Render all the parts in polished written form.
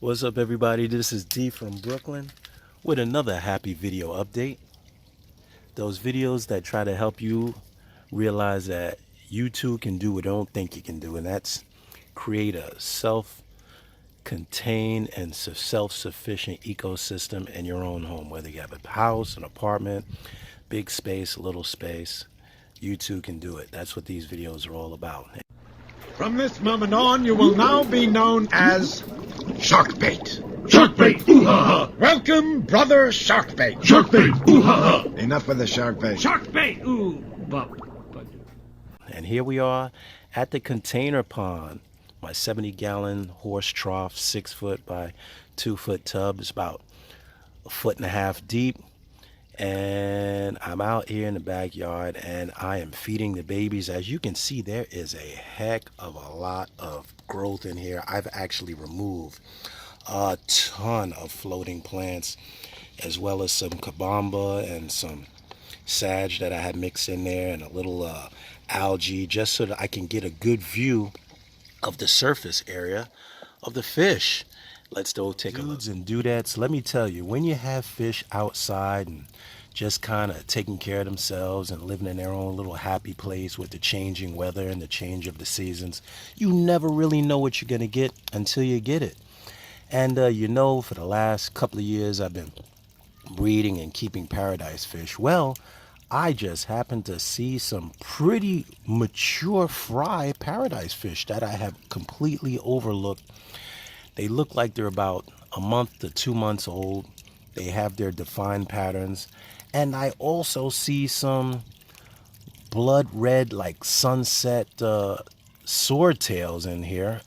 What's up, everybody? This is D from Brooklyn with another happy video update. Those videos that try to help you realize that you too can do what you don't think you can do, and that's create a self-contained and self-sufficient ecosystem in your own home. Whether you have a house, an apartment, big space, little space, you too can do it. That's what these videos are all about. From this moment on, you will now be known as Sharkbait. Sharkbait! Ooh ha ha! Welcome, brother Sharkbait. Sharkbait! Ooh ha ha! Enough with the Sharkbait. Sharkbait! Ooh, but. And here we are at the container pond. My 70-gallon horse trough, 6 foot by 2 foot tub is about 1.5 feet deep. And I'm out here in the backyard and I am feeding the babies. As you can see, there is a heck of a lot of growth in here. I've actually removed a ton of floating plants, as well as some kabamba and some sage that I had mixed in there, and a little algae, just so that I can get a good view of the surface area of the fish. Let's go take a look. Dudes and dudettes, let me tell you, when you have fish outside and just kind of taking care of themselves and living in their own little happy place with the changing weather and the change of the seasons, you never really know what you're going to get until you get it. And for the last couple of years, I've been breeding and keeping paradise fish. Well, I just happened to see some pretty mature fry paradise fish that I have completely overlooked. They look like they're about a month to 2 months old. They have their defined patterns. And I also see some blood red, like sunset swordtails in here,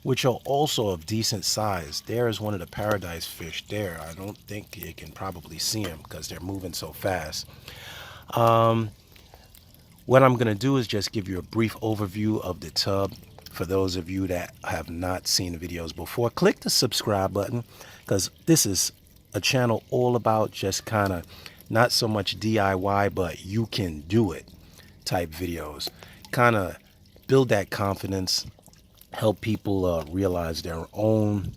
which are also of decent size. There is one of the paradise fish there. I don't think you can probably see them because they're moving so fast. What I'm going to do is just give you a brief overview of the tub. For those of you that have not seen the videos before, click the subscribe button, because this is a channel all about just kind of not so much DIY, but you can do it type videos. Kind of build that confidence, help people realize their own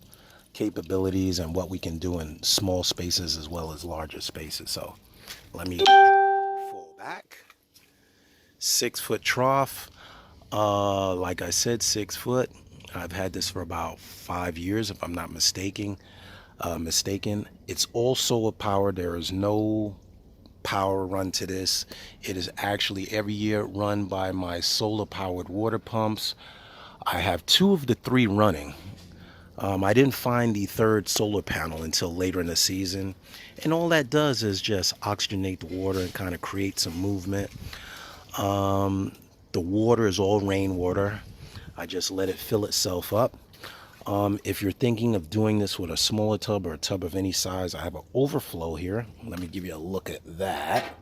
capabilities and what we can do in small spaces as well as larger spaces. So let me fall back. 6 foot trough. Like I said, 6 foot. I've had this for about 5 years, if I'm not mistaken. It's also a power. There is no power run to this. It is actually every year run by my solar powered water pumps. I have 2 of the 3 running. I didn't find the 3rd solar panel until later in the season, and all that does is just oxygenate the water and kind of create some movement. The water is all rainwater. I just let it fill itself up. If you're thinking of doing this with a smaller tub or a tub of any size, I have an overflow here. Let me give you a look at that.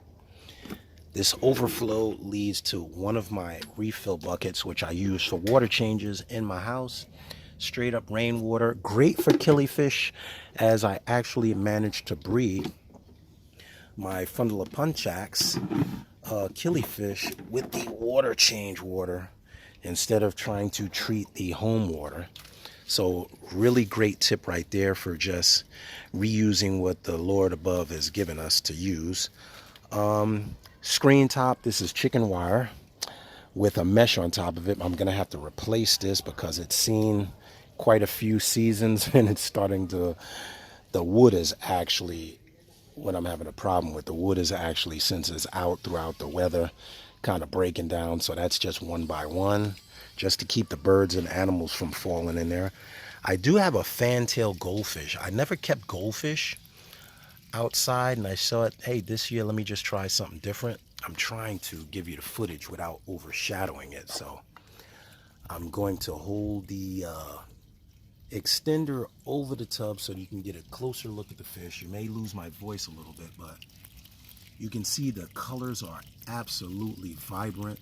This overflow leads to one of my refill buckets, which I use for water changes in my house. Straight up rainwater, great for killifish, as I actually managed to breed my Fundulopunchax killifish with the water change water instead of trying to treat the home water. So really great tip right there for just reusing what the Lord above has given us to use. Screen top, this is chicken wire with a mesh on top of it. I'm gonna have to replace this because it's seen quite a few seasons and it's starting to, the wood is actually what I'm having a problem with. The wood is actually, since it's out throughout the weather, kind of breaking down. So that's just 1 by 1, just to keep the birds and animals from falling in there. I do have a fantail goldfish. I never kept goldfish outside, and I thought, hey, this year let me just try something different. I'm trying to give you the footage without overshadowing it, so I'm going to hold the extender over the tub so you can get a closer look at the fish. You may lose my voice a little bit, but you can see the colors are absolutely vibrant.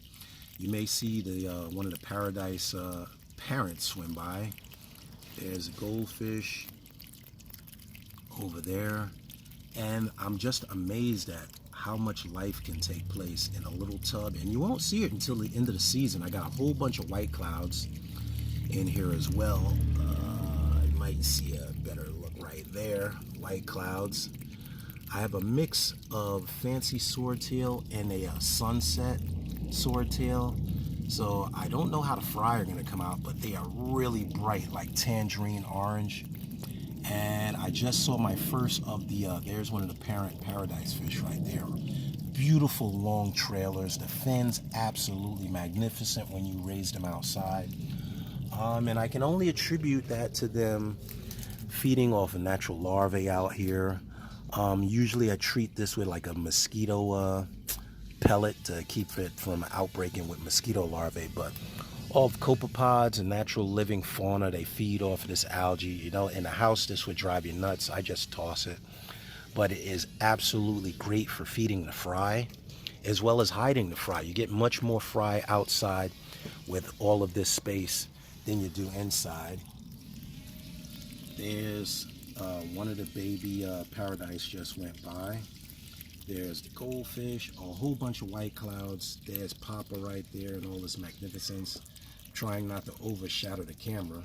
You may see the one of the paradise parents swim by. There's a goldfish over there, and I'm just amazed at how much life can take place in a little tub, and you won't see it until the end of the season. I got a whole bunch of white clouds in here as well. might see a better look right there. White clouds. I have a mix of fancy swordtail and a sunset swordtail. So I don't know how the fry are gonna come out, but they are really bright, like tangerine orange. And I just saw my first of the, there's one of the parent paradise fish right there. Beautiful long trailers. The fins absolutely magnificent when you raise them outside. And I can only attribute that to them feeding off of natural larvae out here. Usually I treat this with like a mosquito pellet to keep it from outbreaking with mosquito larvae, but all of copepods and natural living fauna, they feed off of this algae. You know, in the house this would drive you nuts. I just toss it. But it is absolutely great for feeding the fry as well as hiding the fry. You get much more fry outside with all of this space than you do inside. There's one of the baby paradise just went by. There's the goldfish, a whole bunch of white clouds. There's Papa right there in all this magnificence. Trying not to overshadow the camera.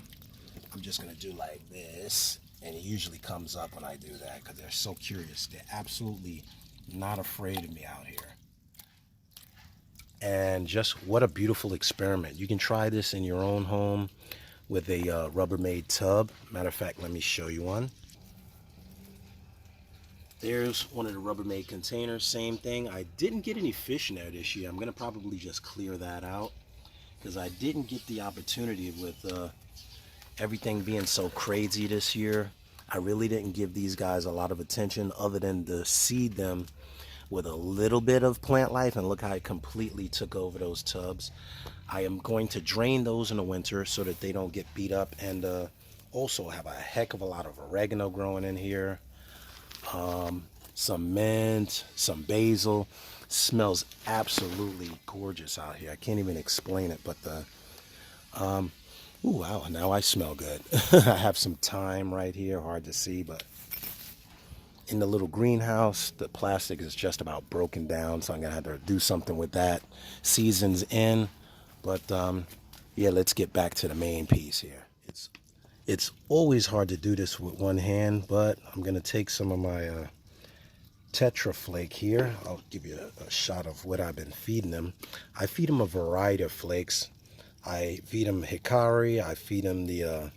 I'm just gonna do like this, and it usually comes up when I do that because they're so curious. They're absolutely not afraid of me out here. And just what a beautiful experiment. You can try this in your own home with a Rubbermaid tub. Matter of fact, let me show you one. There's one of the Rubbermaid containers, same thing. I didn't get any fish in there this year. I'm gonna probably just clear that out because I didn't get the opportunity with everything being so crazy this year. I really didn't give these guys a lot of attention other than to seed them with a little bit of plant life, and look how it completely took over those tubs. I am going to drain those in the winter so that they don't get beat up, and also have a heck of a lot of oregano growing in here. Some mint, some basil. Smells absolutely gorgeous out here. I can't even explain it, but the ooh, wow, now I smell good. I have some thyme right here, hard to see, but in the little greenhouse, the plastic is just about broken down, so I'm gonna have to do something with that. Season's in, but yeah, let's get back to the main piece here. It's always hard to do this with one hand, but I'm gonna take some of my Tetra flake here. I'll give you a shot of what I've been feeding them. I feed them a variety of flakes. I feed them hikari. I feed them the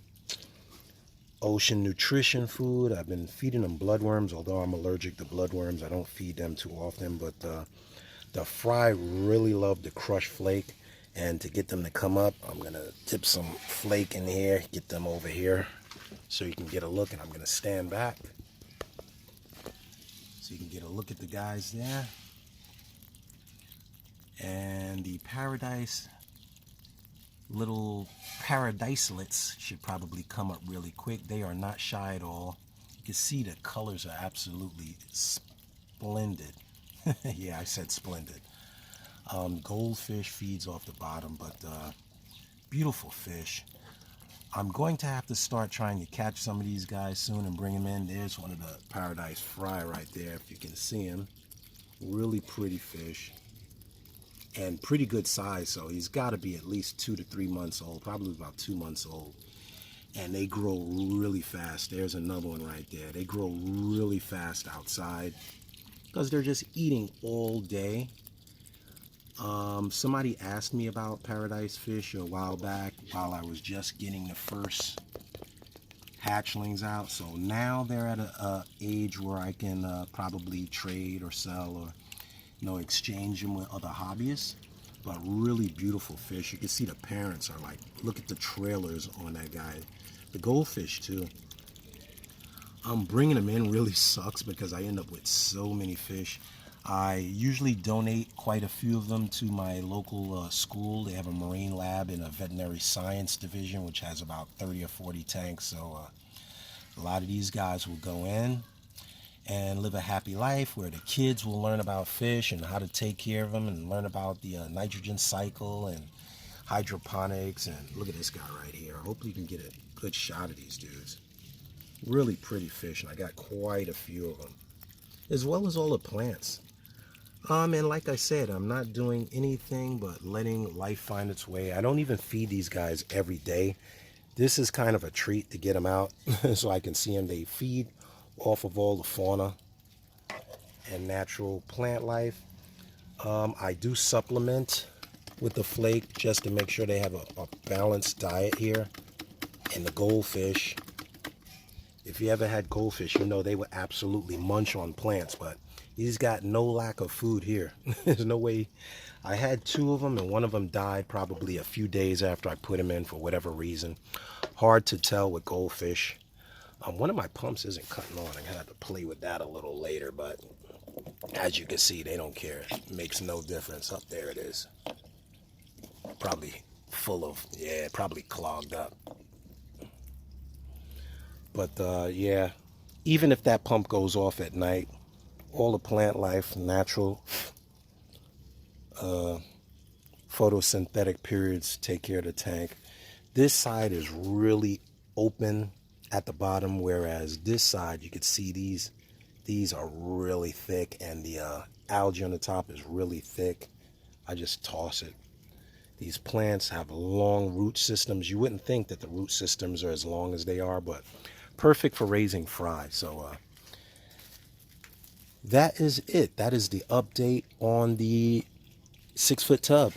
ocean nutrition food. I've been feeding them bloodworms, although I'm allergic to bloodworms. I don't feed them too often, but the fry really love the crushed flake. And to get them to come up, I'm gonna dip some flake in here, get them over here so you can get a look, and I'm gonna stand back so you can get a look at the guys there. And the paradise, little paradiselets should probably come up really quick. They are not shy at all. You can see the colors are absolutely splendid. Yeah, I said splendid. Goldfish feeds off the bottom, but beautiful fish. I'm going to have to start trying to catch some of these guys soon and bring them in. There's one of the paradise fry right there, if you can see him. Really pretty fish and pretty good size, so he's got to be at least 2 to 3 months old, probably about 2 months old. And they grow really fast. There's another one right there. They grow really fast outside because they're just eating all day. Somebody asked me about paradise fish a while back while I was just getting the first hatchlings out. So now they're at a age where I can probably trade or sell or, you know, exchange them with other hobbyists. But really beautiful fish. You can see the parents are like, look at the trailers on that guy. The goldfish too. Bringing them in really sucks because I end up with so many fish. I usually donate quite a few of them to my local school. They have a marine lab and a veterinary science division, which has about 30 or 40 tanks. So a lot of these guys will go in and live a happy life where the kids will learn about fish and how to take care of them and learn about the nitrogen cycle and hydroponics. And look at this guy right here. Hopefully you can get a good shot of these dudes. Really pretty fish, and I got quite a few of them, as well as all the plants. And like I said, I'm not doing anything but letting life find its way. I don't even feed these guys every day. This is kind of a treat to get them out so I can see them. They feed off of all the fauna and natural plant life. I do supplement with the flake just to make sure they have a balanced diet here. And the goldfish, if you ever had goldfish, you know they would absolutely munch on plants, but he's got no lack of food here. There's no way. I had 2 of them, and one of them died probably a few days after I put him in for whatever reason. Hard to tell with goldfish. One of my pumps isn't cutting on. I'm gonna have to play with that a little later, but as you can see, they don't care. It makes no difference. Up there it is. Probably full of, yeah, probably clogged up. But yeah, even if that pump goes off at night, all the plant life, natural photosynthetic periods take care of the tank. This side is really open at the bottom, whereas this side, you can see these are really thick, and the algae on the top is really thick. I just toss it. These plants have long root systems. You wouldn't think that the root systems are as long as they are, but perfect for raising fry. So that is it. That is the update on the 6-foot tub.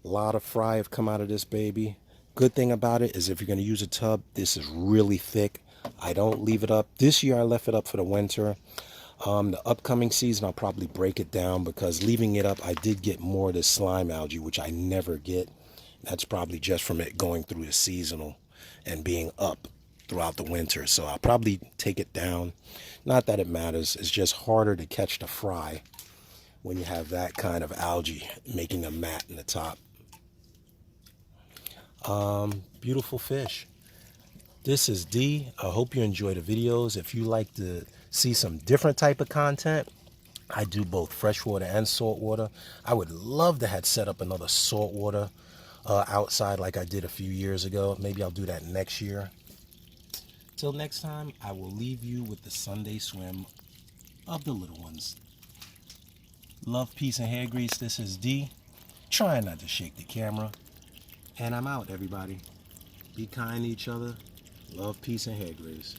A lot of fry have come out of this baby. Good thing about it is if you're going to use a tub, this is really thick. I don't leave it up. This year I left it up for the winter. The upcoming season I'll probably break it down, because leaving it up I did get more of the slime algae, which I never get. That's probably just from it going through the seasonal and being up throughout the winter. So I'll probably take it down. Not that it matters. It's just harder to catch the fry when you have that kind of algae making a mat in the top. Beautiful fish. This is D. I hope you enjoy the videos. If you like to see some different type of content, I do both freshwater and saltwater. I would love to have set up another saltwater outside like I did a few years ago. Maybe I'll do that next year. Till next time, I will leave you with the Sunday swim of the little ones. Love, peace, and hair grease. This is D. Trying not to shake the camera. And I'm out, everybody. Be kind to each other. Love, peace, and hair grease.